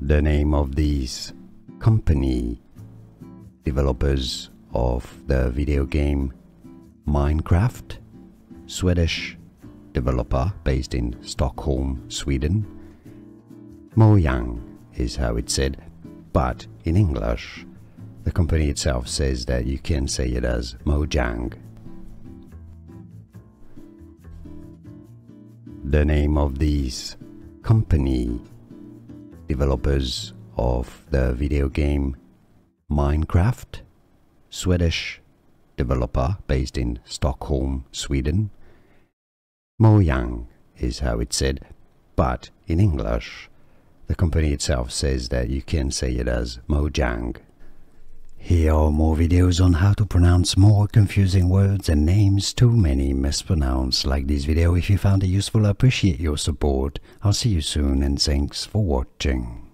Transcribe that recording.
The name of these company developers of the video game Minecraft, Swedish developer based in Stockholm, Sweden. Mojang is how it's said, but in English the company itself says that you can say it as Mojang. The name of these company developers of the video game Minecraft, Swedish developer based in Stockholm, Sweden. Mojang is how it's said, but in English the company itself says that you can say it as Mojang. Here are more videos on how to pronounce more confusing words and names too many mispronounced. Like this video if you found it useful. I appreciate your support. I'll see you soon and thanks for watching.